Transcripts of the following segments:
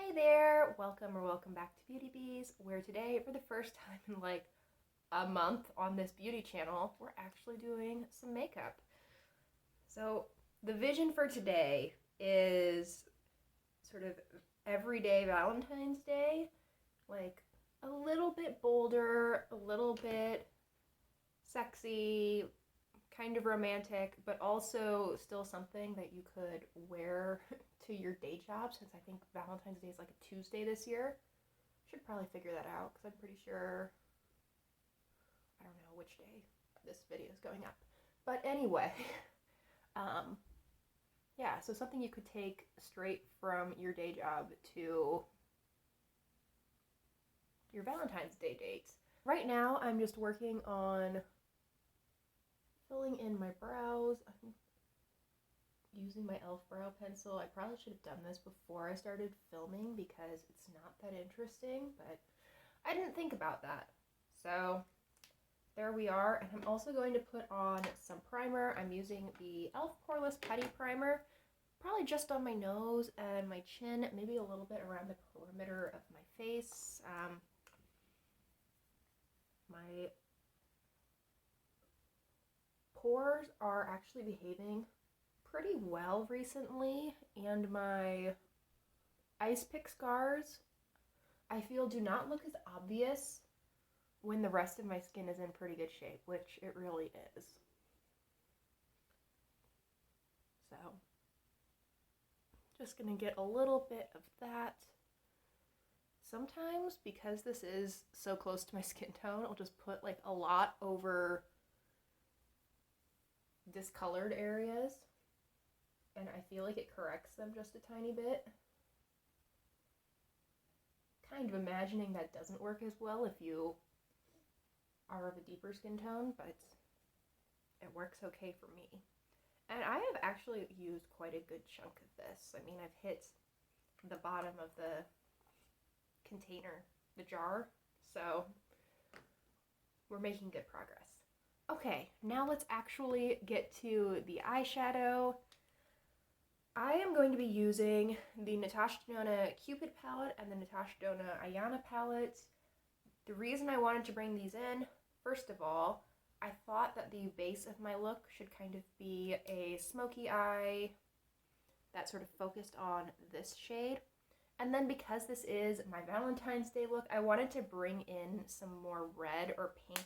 Hey there, welcome back to Beauty Bees, where today, for the first time in like a month on this beauty channel, we're actually doing some makeup. So the vision for today is sort of everyday Valentine's Day, like a little bit bolder, a little bit sexy, kind of romantic, but also still something that you could wear to your day job, since I think Valentine's Day is like a Tuesday this year. Should probably figure that out because I'm pretty sure I don't know which day this video is going up. But anyway, yeah, so something you could take straight from your day job to your Valentine's Day dates. Right now, I'm just working on filling in my brows. I'm using my e.l.f. brow pencil. I probably should have done this before I started filming because it's not that interesting, but I didn't think about that. So there we are. And I'm also going to put on some primer. I'm using the e.l.f. Poreless Putty Primer, probably just on my nose and my chin, maybe a little bit around the perimeter of my face. My pores are actually behaving pretty well recently, and my ice pick scars, I feel, do not look as obvious when the rest of my skin is in pretty good shape, which it really is. So, just gonna get a little bit of that. Sometimes, because this is so close to my skin tone, I'll just put like a lot over discolored areas, and I feel like it corrects them just a tiny bit. Kind of imagining that doesn't work as well if you are of a deeper skin tone, but it works okay for me. And I have actually used quite a good chunk of this. I mean, I've hit the bottom of the container, the jar, so we're making good progress. Okay, now let's actually get to the eyeshadow. I am going to be using the Natasha Denona Cupid palette and the Natasha Denona Ayana palette. The reason I wanted to bring these in, first of all, I thought that the base of my look should kind of be a smoky eye that sort of focused on this shade. And then because this is my Valentine's Day look, I wanted to bring in some more red or pink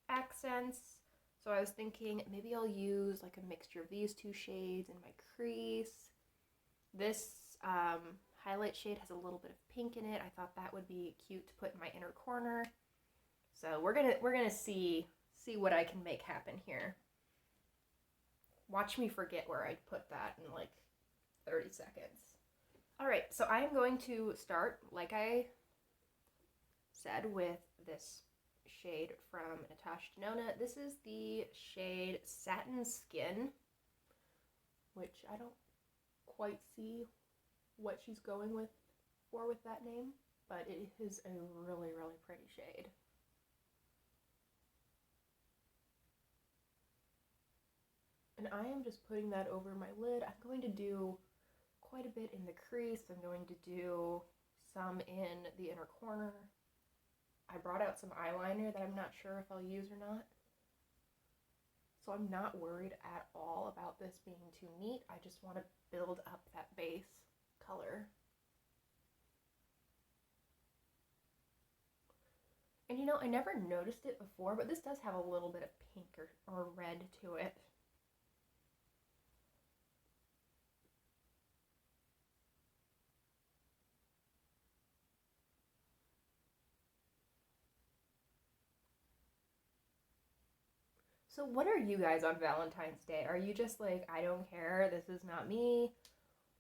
accents. So I was thinking maybe I'll use like a mixture of these two shades in my crease. This highlight shade has a little bit of pink in it. I thought that would be cute to put in my inner corner. So we're gonna see what I can make happen here. Watch me forget where I put that in like 30 seconds. All right, so I am going to start, like I said, with this shade from Natasha Denona. This is the shade Satin Skin, which I don't quite see what she's going with that name, but it is a really, really pretty shade. And I am just putting that over my lid. I'm going to do quite a bit in the crease. I'm going to do some in the inner corner. I brought out some eyeliner that I'm not sure if I'll use or not. So I'm not worried at all about this being too neat. I just want to build up that base color. And you know, I never noticed it before, but this does have a little bit of pink or red to it. So what are you guys on Valentine's Day? Are you just like, I don't care, this is not me?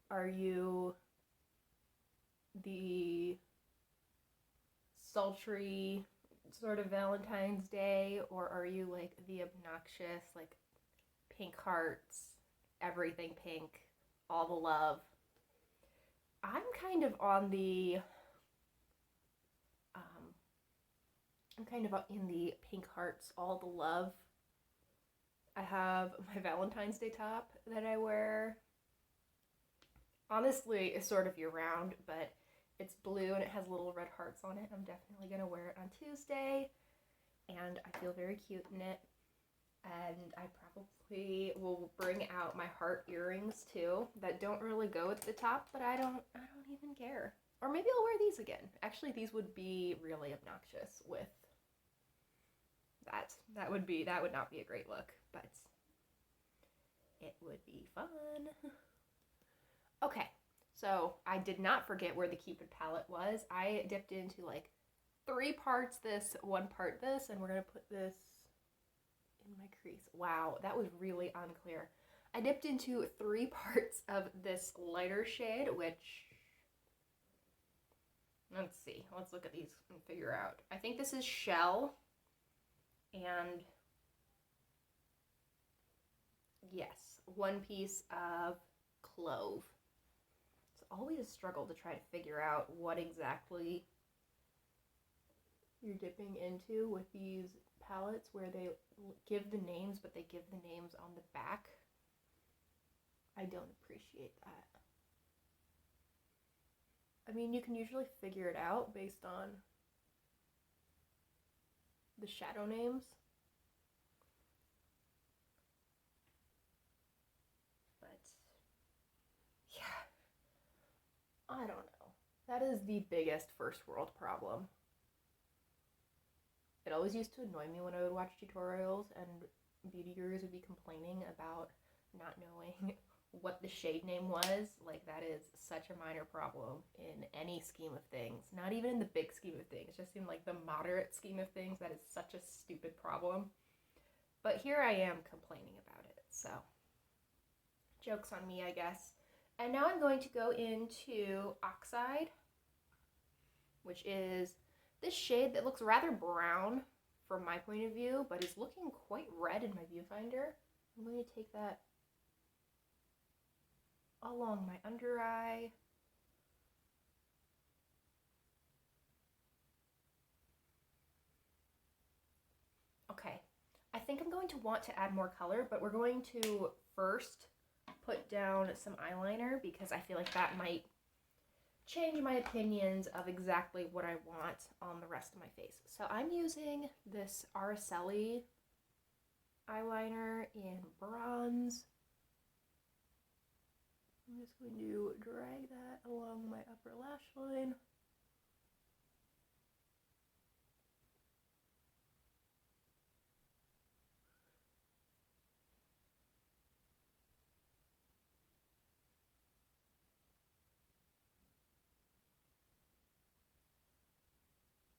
Are you the sultry sort of Valentine's Day, or are you like the obnoxious, like pink hearts, everything pink, all the love? I'm kind of on the I'm kind of in the pink hearts, all the love. I have my Valentine's Day top that I wear, honestly, sort of year round, but It's blue and it has little red hearts on it. I'm definitely going to wear it on Tuesday, and I feel very cute in it. And I probably will bring out my heart earrings too that don't really go at the top, but I don't even care. Or maybe I'll wear these again. Actually, these would be really obnoxious with that. That would not be a great look, but it would be fun. Okay, so I did not forget where the Cupid palette was. I dipped into like 3 parts this, 1 part this, and we're gonna put this in my crease. Wow, that was really unclear. I dipped into 3 parts of this lighter shade, which, let's see, let's look at these and figure out. I think this is Shell, and yes, 1 piece of Clove. It's always a struggle to try to figure out what exactly you're dipping into with these palettes where they give the names, but they give the names on the back. I don't appreciate that. I mean, you can usually figure it out based on the shadow names. But yeah, I don't know. That is the biggest first world problem. It always used to annoy me when I would watch tutorials and beauty gurus would be complaining about not knowing what the shade name was. Like, that is such a minor problem in any scheme of things. Not even in the big scheme of things. It just seemed like the moderate scheme of things, that is such a stupid problem. But here I am complaining about it, so joke's on me, I guess. And now I'm going to go into Oxide, which is this shade that looks rather brown from my point of view, but is looking quite red in my viewfinder. I'm going to take that along my under eye. Okay, I think I'm going to want to add more color, but we're going to first put down some eyeliner because I feel like that might change my opinions of exactly what I want on the rest of my face. So I'm using this Araceli eyeliner in bronze. I'm just going to drag that along my upper lash line.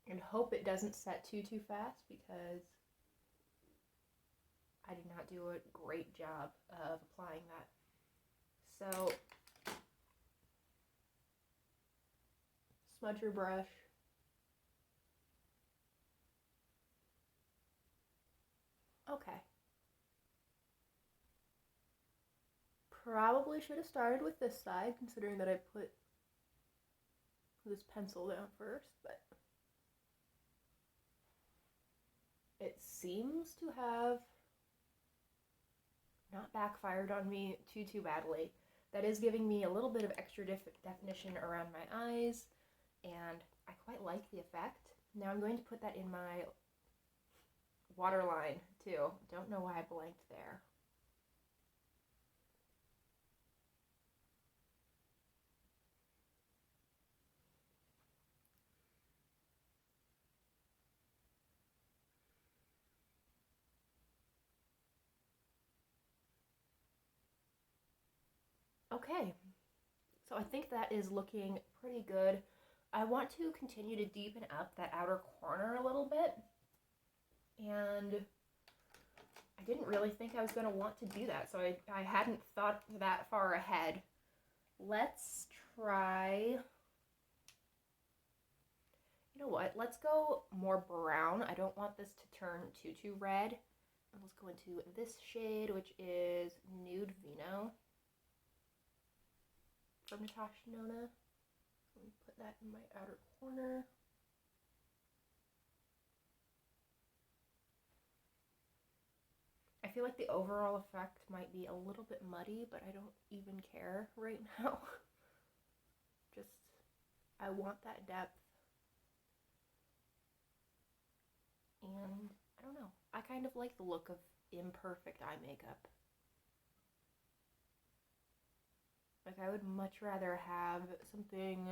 And hope it doesn't set too fast because I did not do a great job of applying that. So, smudge your brush. Okay. Probably should have started with this side, considering that I put this pencil down first, but it seems to have not backfired on me too badly. That is giving me a little bit of extra definition around my eyes, and I quite like the effect. Now I'm going to put that in my waterline too. Don't know why I blanked there. Okay, so I think that is looking pretty good. I want to continue to deepen up that outer corner a little bit, and I didn't really think I was going to want to do that, so I hadn't thought that far ahead. Let's try, you know what, let's go more brown. I don't want this to turn too red. And let's go into this shade, which is Nude Vino from Natasha Denona. Let me put that in my outer corner. I feel like the overall effect might be a little bit muddy, but I don't even care right now. I want that depth. And I don't know. I kind of like the look of imperfect eye makeup. Like, I would much rather have something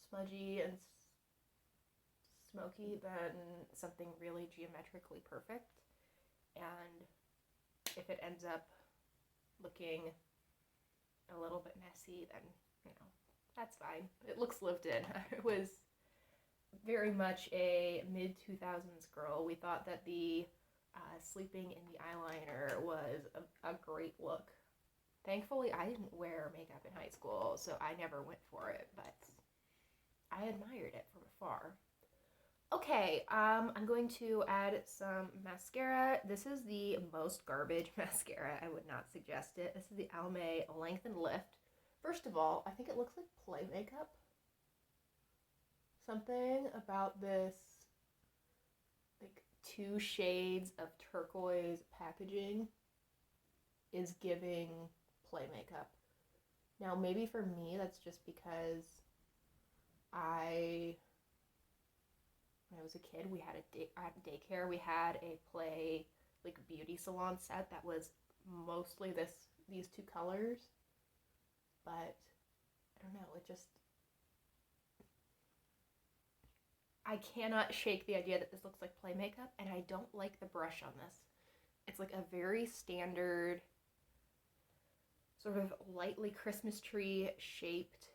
smudgy and smoky than something really geometrically perfect. And if it ends up looking a little bit messy, then, that's fine. It looks lived in. I was very much a mid-2000s girl. We thought that the sleeping in the eyeliner was a great look. Thankfully, I didn't wear makeup in high school, so I never went for it, but I admired it from afar. Okay, I'm going to add some mascara. This is the most garbage mascara. I would not suggest it. This is the Almay Length and Lift. First of all, I think it looks like play makeup. Something about this, like, 2 shades of turquoise packaging is giving play makeup. Now, maybe for me, that's just because when I was a kid, we had at daycare, we had a play, like, beauty salon set that was mostly these 2 colors. But I don't know, I cannot shake the idea that this looks like play makeup, and I don't like the brush on this. It's like a very standard, sort of lightly Christmas tree shaped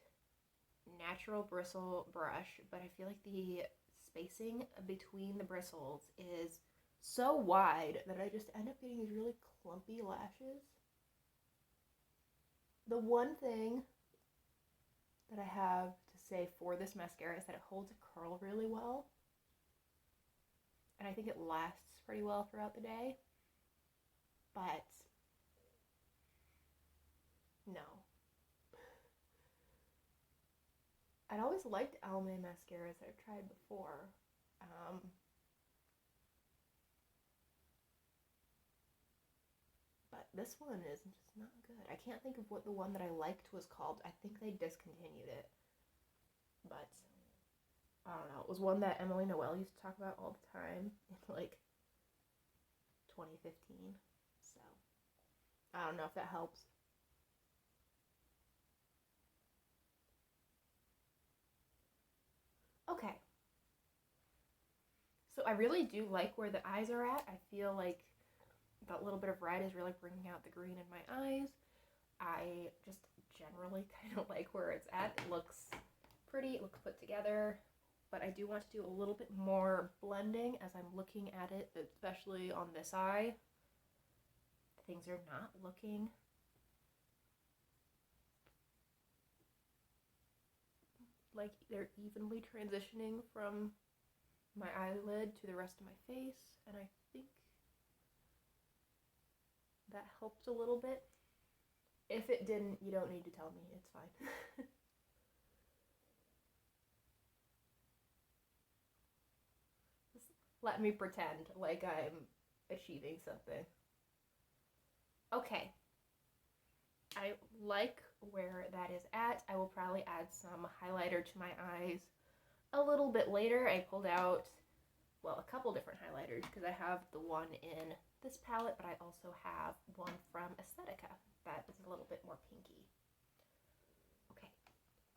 natural bristle brush, but I feel like the spacing between the bristles is so wide that I just end up getting these really clumpy lashes. The one thing that I have to say for this mascara is that it holds a curl really well, and I think it lasts pretty well throughout the day, but no. I'd always liked Almay mascaras that I've tried before. But this one is just not good. I can't think of what the one that I liked was called. I think they discontinued it. But I don't know. It was one that Emily Noel used to talk about all the time in, like, 2015. So I don't know if that helps. Okay. So I really do like where the eyes are at. I feel like that little bit of red is really bringing out the green in my eyes. I just generally kind of like where it's at. It looks pretty, it looks put together, but I do want to do a little bit more blending as I'm looking at it, especially on this eye. Things are not looking like they're evenly transitioning from my eyelid to the rest of my face, and I think that helped a little bit. If it didn't, you don't need to tell me. It's fine. Just let me pretend like I'm achieving something. Okay. I like where that is at. I will probably add some highlighter to my eyes a little bit later. I pulled out, well, a couple different highlighters because I have the one in this palette, but I also have one from Aesthetica that is a little bit more pinky. Okay,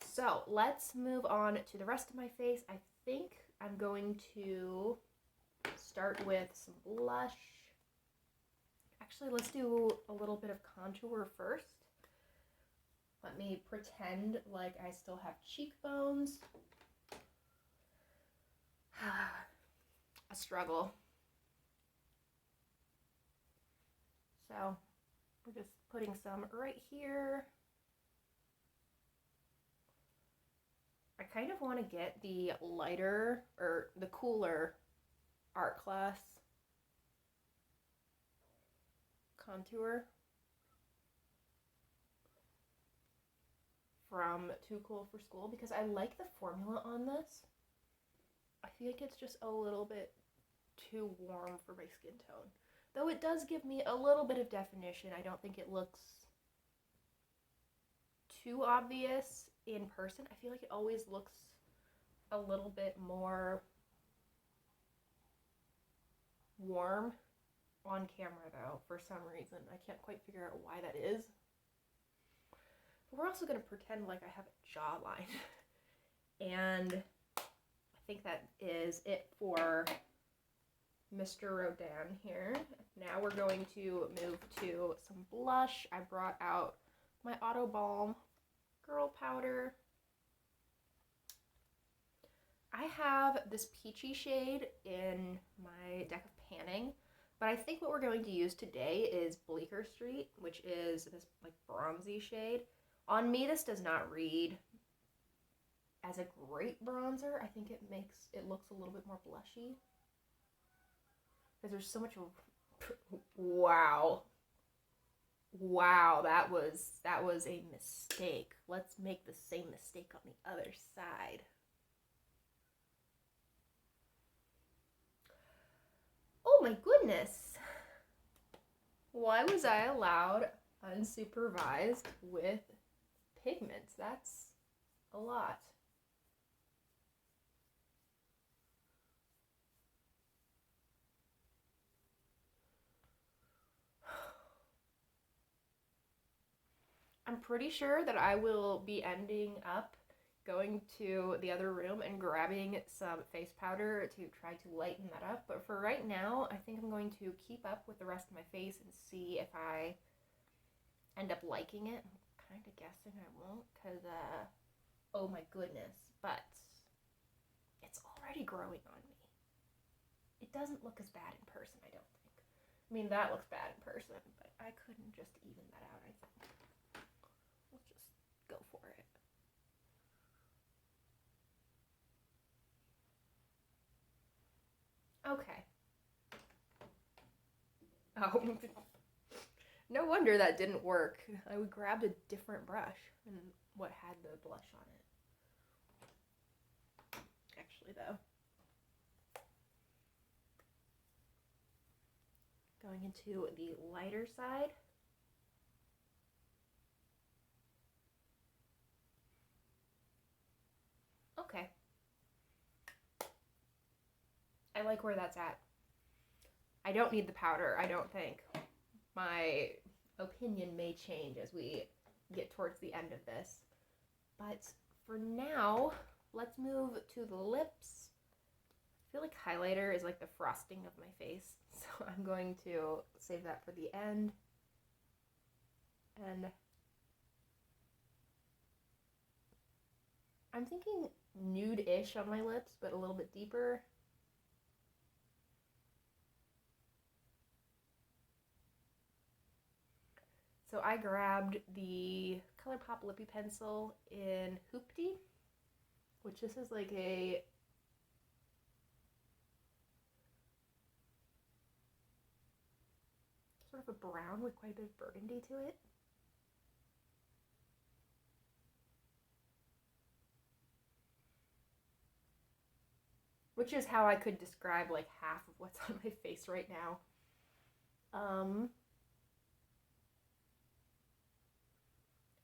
so let's move on to the rest of my face. I think I'm going to start with some blush. Actually, let's do a little bit of contour first. Let me pretend like I still have cheekbones. A struggle. So we're just putting some right here. I kind of want to get the lighter, or the cooler, art class contour from Too Cool for School because I like the formula on this. I feel like it's just a little bit too warm for my skin tone. Though it does give me a little bit of definition. I don't think it looks too obvious in person. I feel like it always looks a little bit more warm on camera though, for some reason. I can't quite figure out why that is. But we're also going to pretend like I have a jawline. And I think that is it for Mr. Rodin here. Now we're going to move to some blush. I brought out my Auto Balm Girl Powder. I have this peachy shade in my deck of panning, but I think what we're going to use today is Bleecker Street, which is this like bronzy shade. On me, this does not read as a great bronzer. I think it looks a little bit more blushy. Because there's so much, wow. Wow, that was a mistake. Let's make the same mistake on the other side. Oh my goodness. Why was I allowed unsupervised with pigments? That's a lot. I'm pretty sure that I will be ending up going to the other room and grabbing some face powder to try to lighten that up. But for right now, I think I'm going to keep up with the rest of my face and see if I end up liking it. I'm kind of guessing I won't because, oh my goodness. But it's already growing on me. It doesn't look as bad in person, I don't think. I mean, that looks bad in person, but I couldn't just even that out, I think. Let's just go for it. Okay. Oh, no wonder that didn't work. I grabbed a different brush than what had the blush on it. Actually, though. Going into the lighter side. Okay. I like where that's at. I don't need the powder, I don't think. My opinion may change as we get towards the end of this. But for now, let's move to the lips. I feel like highlighter is like the frosting of my face, so I'm going to save that for the end. And I'm thinking nude-ish on my lips, but a little bit deeper. So I grabbed the ColourPop Lippy Pencil in Hoopty, which this is like a sort of a brown with quite a bit of burgundy to it. Which is how I could describe like half of what's on my face right now.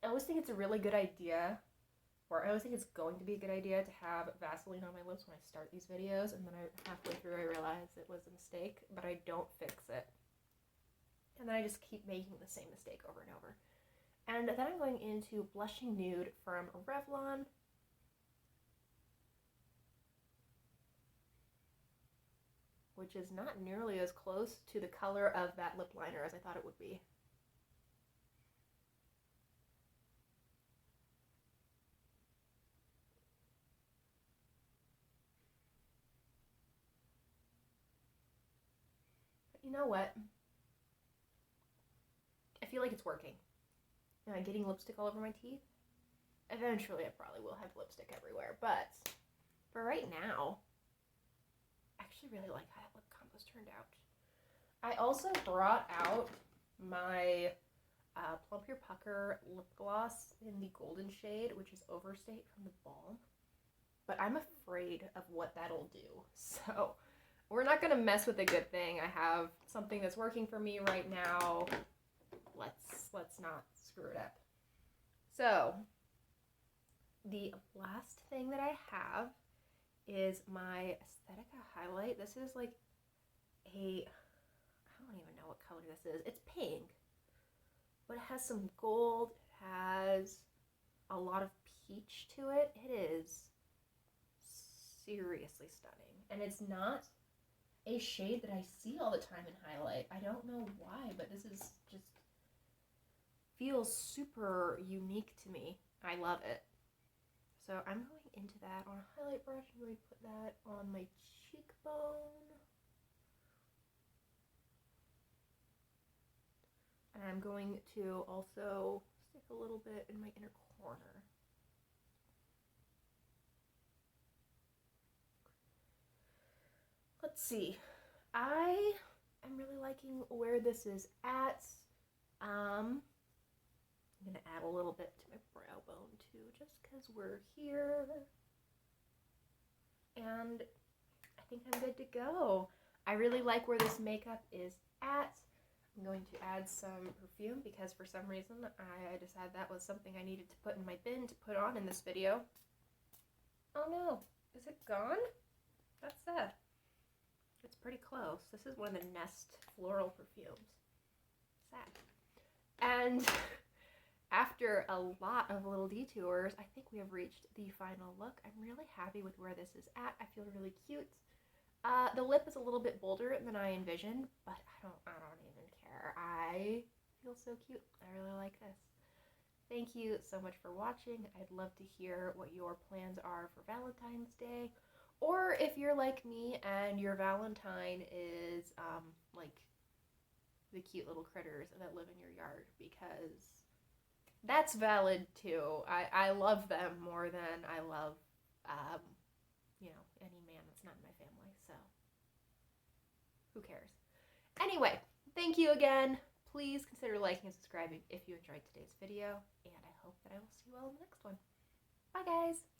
I always think it's a really good idea, or I always think it's going to be a good idea to have Vaseline on my lips when I start these videos, and then halfway through I realize it was a mistake, but I don't fix it. And then I just keep making the same mistake over and over. And then I'm going into Blushing Nude from Revlon. Which is not nearly as close to the color of that lip liner as I thought it would be. But you know what? I feel like it's working. Am I getting lipstick all over my teeth? Eventually I probably will have lipstick everywhere, but for right now, I actually really like how that lip combo's turned out. I also brought out my Plump Your Pucker lip gloss in the golden shade, which is Overstate from the Balm. But I'm afraid of what that'll do. So we're not going to mess with a good thing. I have something that's working for me right now. Let's not screw it up. So the last thing that I have is my Aesthetica highlight. This is like I don't even know what color this is. It's pink, but it has some gold. It has a lot of peach to it. It is seriously stunning. And it's not a shade that I see all the time in highlight. I don't know why, but this is just feels super unique to me. I love it. So I'm going into that on a highlight brush. I'm going to put that on my cheekbone. And I'm going to also stick a little bit in my inner corner. Let's see. I am really liking where this is at. I'm going to add a little bit to my brow bone too, just because we're here. And I think I'm good to go. I really like where this makeup is at. I'm going to add some perfume because for some reason I decided that was something I needed to put in my bin to put on in this video. Oh no, is it gone? That's sad. It's pretty close. This is one of the Nest floral perfumes. Sad. And after a lot of little detours, I think we have reached the final look. I'm really happy with where this is at. I feel really cute. The lip is a little bit bolder than I envisioned, but I don't even care. I feel so cute. I really like this. Thank you so much for watching. I'd love to hear what your plans are for Valentine's Day. Or if you're like me and your Valentine is like the cute little critters that live in your yard, because that's valid too. I love them more than I love, you know, any man that's not in my family, so who cares? Anyway, thank you again. Please consider liking and subscribing if you enjoyed today's video, and I hope that I will see you all in the next one. Bye, guys!